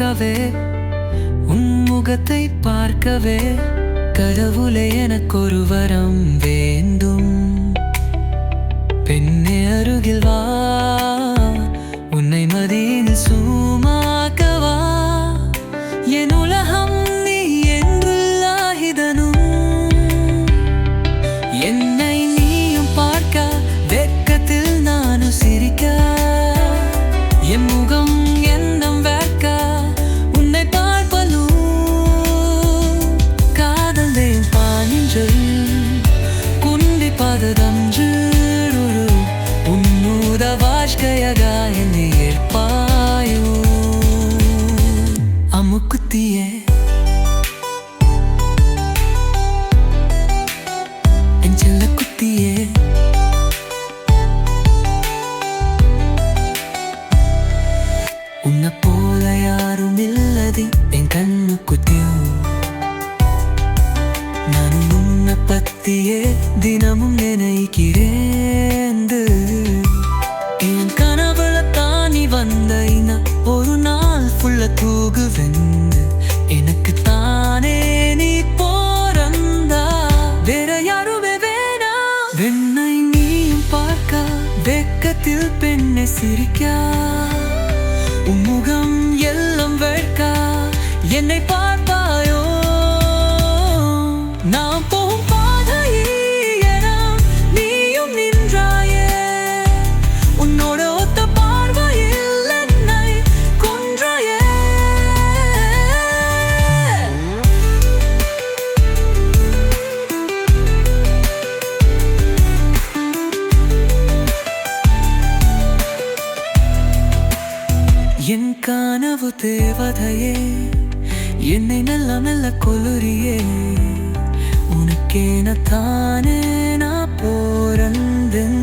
பார்க்கவே, உன் முகத்தை பார்க்கவே, கடவுளே எனக்கொரு வரம் வேண்டும். பெண்ணே அருகில் வா, உன்னை மடியில் சுமக்கவா, என் உலகம் நீ என்றுள்ளாகிதனும். என்னை நீயும் பார்க்க, வெட்கத்தில் நானும் சிரிக்க, என் முகம் எண்ணம் வேர்க்க, உன்னை பார்ப்பலும் காதலே பானின்றல் குண்டிப்பதன்று உன்னூத வாழ்க்கையாக என்னை ஏற்பாயோ அமுக்குத்தியே என் செல்ல குத்தியே. உன்னை போல யாரும் இல்லது என் கண்ணு குத்தியும். நான் உன்னை பத்தியே தினமும் நினைக்கிறேன். என் கனவுல தானி வந்த ஒரு நாள் ஃபுல்ல தூகுவெந்து எனக்கு தானே நீ போறந்தா, வேற யாருமே வேணா. வெண்ணை நீயும் பார்க்க, வெக்கத்தில் பெண்ணை சிரிக்க, உன் முகம் எல்லாம் வேர்க்க, என்னை பார்ப்பாயோ. நான் போகும் பாதையில் நீயும் நின்றாயே, உன்னோட ஒத்த பார்வையில் என்னை கொன்றாயே. என் கனவு தேவதையே, என்னை நல்ல நல்ல கொலுரியே, உனக்கேன தானே நான் போறந்தேன்.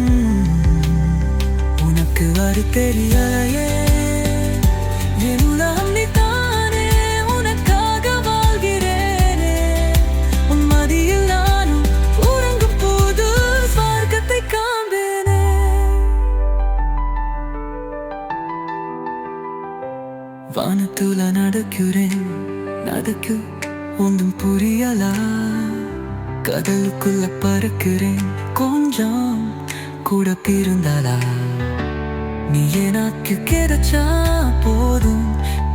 உனக்கு வரு தெரியலையே, என் உலகம் நீ தானே, உனக்காக வாழ்கிறேனே. உன் மடியில் நானும் உறங்கும் போது ஸ்வர்க்கத்தை காண்பேனே. வானத்துல நடக்கிறேன், நடக்கு ஒன்றும் புரியலா. கடலுக்குள்ள பறக்கிறேன், கொஞ்சம் கூட பிறந்தாளா. நீ எனக்கு கிடைச்சா போதும்,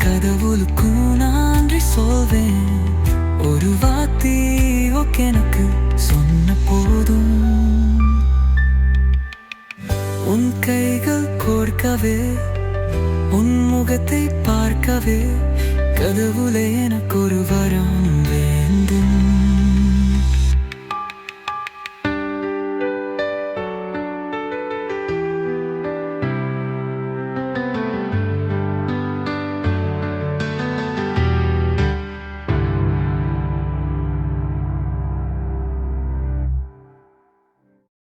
கடவுளுக்கு நன்றி சொல்வேன். ஒரு வார்த்தை ஓகே எனக்கு சொன்ன போதும். உன் கைகள் கோர்க்கவே, உன் முகத்தை பார்க்கவே, கடவுளே எனக்கொரு வரம் வேண்டும்.